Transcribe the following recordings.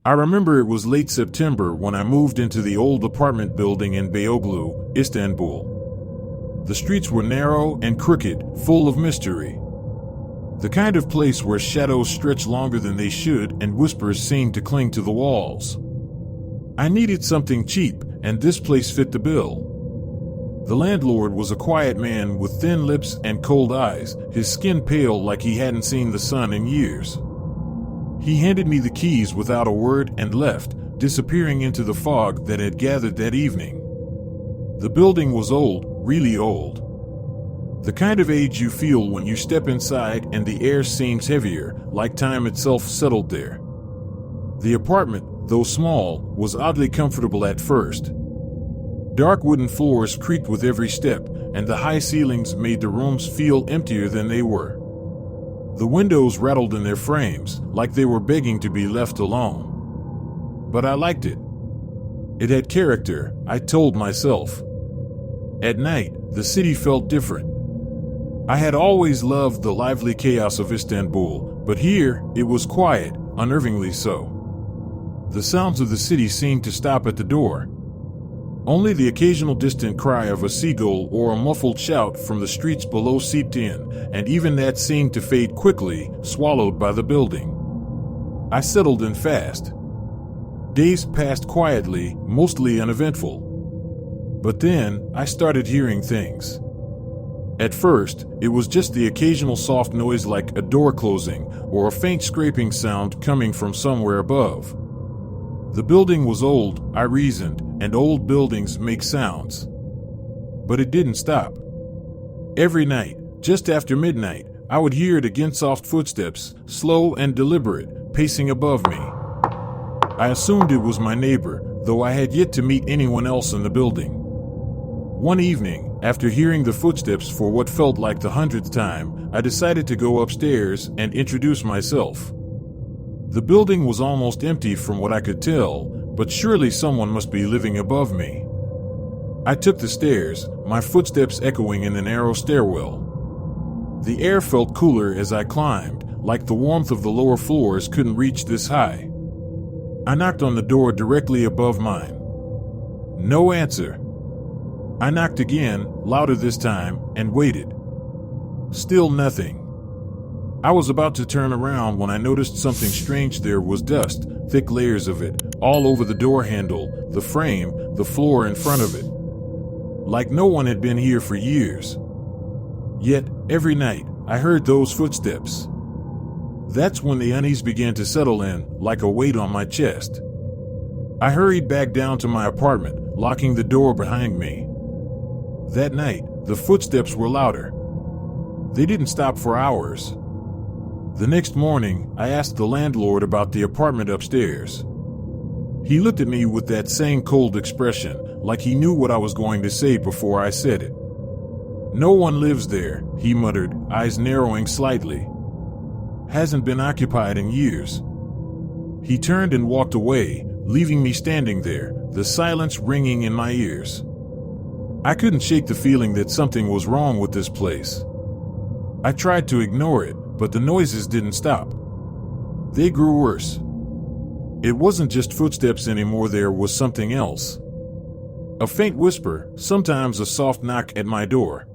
I remember it was late September when I moved into the old apartment building in Beyoğlu, Istanbul. The streets were narrow and crooked, full of mystery. The kind of place where shadows stretch longer than they should and whispers seem to cling to the walls. I needed something cheap, and this place fit the bill. The landlord was a quiet man with thin lips and cold eyes, his skin pale like he hadn't seen the sun in years. He handed me the keys without a word and left, disappearing into the fog that had gathered that evening. The building was old, really old. The kind of age you feel when you step inside and the air seems heavier, like time itself settled there. The apartment, though small, was oddly comfortable at first. Dark wooden floors creaked with every step, and the high ceilings made the rooms feel emptier than they were. The windows rattled in their frames, like they were begging to be left alone. But I liked it. It had character, I told myself. At night, the city felt different. I had always loved the lively chaos of Istanbul, but here, it was quiet, unnervingly so. The sounds of the city seemed to stop at the door. Only the occasional distant cry of a seagull or a muffled shout from the streets below seeped in, and even that seemed to fade quickly, swallowed by the building. I settled in fast. Days passed quietly, mostly uneventful. But then, I started hearing things. At first, it was just the occasional soft noise like a door closing, or a faint scraping sound coming from somewhere above. The building was old, I reasoned, and old buildings make sounds. But it didn't stop. Every night, just after midnight, I would hear it again, soft footsteps, slow and deliberate, pacing above me. I assumed it was my neighbor, though I had yet to meet anyone else in the building. One evening, after hearing the footsteps for what felt like the 100th time, I decided to go upstairs and introduce myself. The building was almost empty from what I could tell, but surely someone must be living above me. I took the stairs, my footsteps echoing in the narrow stairwell. The air felt cooler as I climbed, like the warmth of the lower floors couldn't reach this high. I knocked on the door directly above mine. No answer. I knocked again, louder this time, and waited. Still nothing. I was about to turn around when I noticed something strange. There was dust, thick layers of it, all over the door handle, the frame, the floor in front of it. Like no one had been here for years. Yet, every night, I heard those footsteps. That's when the unease began to settle in, like a weight on my chest. I hurried back down to my apartment, locking the door behind me. That night, the footsteps were louder. They didn't stop for hours. The next morning, I asked the landlord about the apartment upstairs. He looked at me with that same cold expression, like he knew what I was going to say before I said it. No one lives there, he muttered, eyes narrowing slightly. Hasn't been occupied in years. He turned and walked away, leaving me standing there, the silence ringing in my ears. I couldn't shake the feeling that something was wrong with this place. I tried to ignore it, but the noises didn't stop. They grew worse. It wasn't just footsteps anymore, there was something else. A faint whisper, sometimes a soft knock at my door.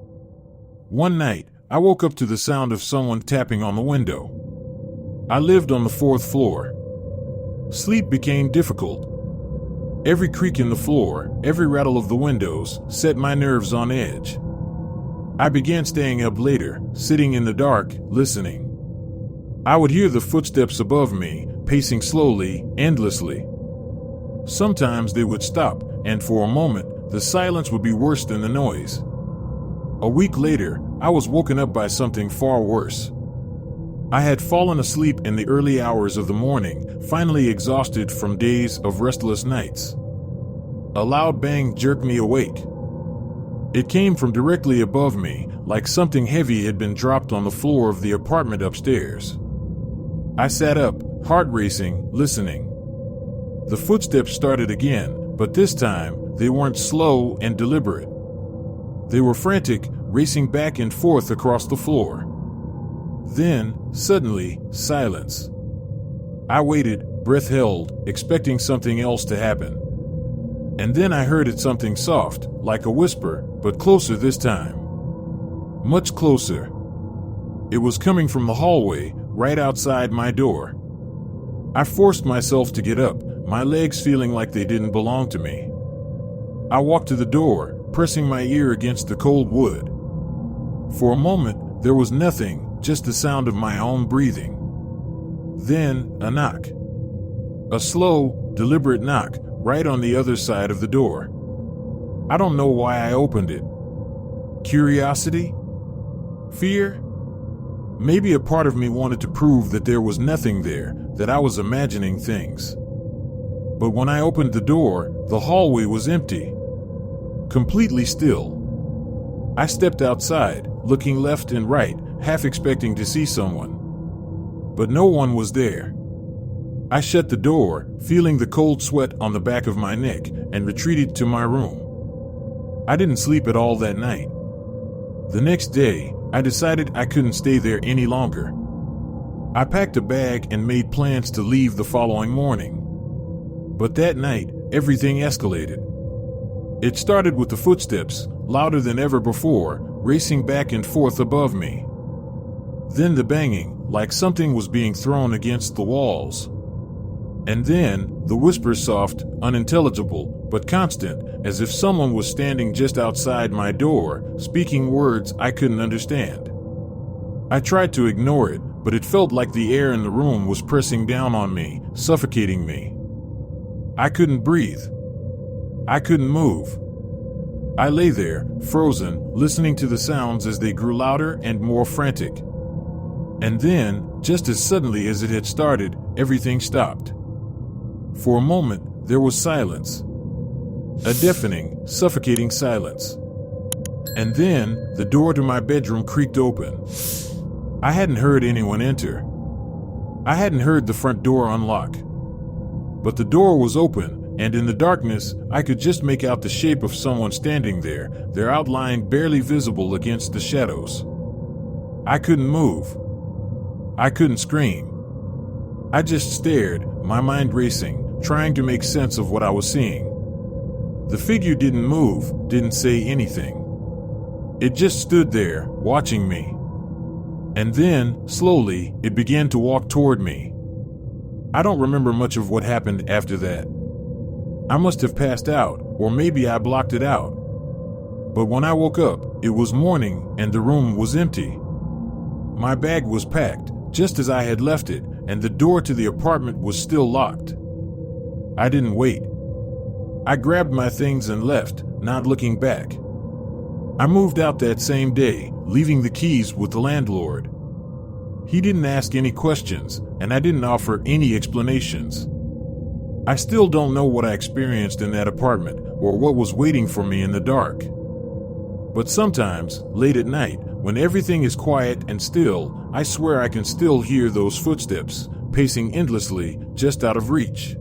One night, I woke up to the sound of someone tapping on the window. I lived on the 4th floor. Sleep became difficult. Every creak in the floor, every rattle of the windows, set my nerves on edge. I began staying up later, sitting in the dark, listening. I would hear the footsteps above me, pacing slowly, endlessly. Sometimes they would stop, and for a moment, the silence would be worse than the noise. A week later, I was woken up by something far worse. I had fallen asleep in the early hours of the morning, finally exhausted from days of restless nights. A loud bang jerked me awake. It came from directly above me, like something heavy had been dropped on the floor of the apartment upstairs. I sat up, heart racing, listening. The footsteps started again, but this time, they weren't slow and deliberate. They were frantic, racing back and forth across the floor. Then, suddenly, silence. I waited, breath held, expecting something else to happen. And then I heard it, something soft, like a whisper, but closer this time. Much closer. It was coming from the hallway, right outside my door. I forced myself to get up, my legs feeling like they didn't belong to me. I walked to the door, pressing my ear against the cold wood. For a moment, there was nothing, just the sound of my own breathing. Then, a knock. A slow, deliberate knock, right on the other side of the door. I don't know why I opened it. Curiosity? Fear? Maybe a part of me wanted to prove that there was nothing there, that I was imagining things. But when I opened the door, the hallway was empty. Completely still. I stepped outside, looking left and right, half expecting to see someone. But no one was there. I shut the door, feeling the cold sweat on the back of my neck, and retreated to my room. I didn't sleep at all that night. The next day, I decided I couldn't stay there any longer. I packed a bag and made plans to leave the following morning. But that night, everything escalated. It started with the footsteps, louder than ever before, racing back and forth above me. Then the banging, like something was being thrown against the walls. And then, the whispers, soft, unintelligible, but constant, as if someone was standing just outside my door, speaking words I couldn't understand. I tried to ignore it, but it felt like the air in the room was pressing down on me, suffocating me. I couldn't breathe. I couldn't move. I lay there, frozen, listening to the sounds as they grew louder and more frantic. And then, just as suddenly as it had started, everything stopped. For a moment, there was silence. A deafening, suffocating silence. And then, the door to my bedroom creaked open. I hadn't heard anyone enter. I hadn't heard the front door unlock. But the door was open, and in the darkness, I could just make out the shape of someone standing there, their outline barely visible against the shadows. I couldn't move. I couldn't scream. I just stared, my mind racing, trying to make sense of what I was seeing. The figure didn't move, didn't say anything. It just stood there, watching me. And then, slowly, it began to walk toward me. I don't remember much of what happened after that. I must have passed out, or maybe I blocked it out. But when I woke up, it was morning and the room was empty. My bag was packed, just as I had left it, and the door to the apartment was still locked. I didn't wait. I grabbed my things and left, not looking back. I moved out that same day, leaving the keys with the landlord. He didn't ask any questions, and I didn't offer any explanations. I still don't know what I experienced in that apartment, or what was waiting for me in the dark. But sometimes, late at night, when everything is quiet and still, I swear I can still hear those footsteps, pacing endlessly, just out of reach.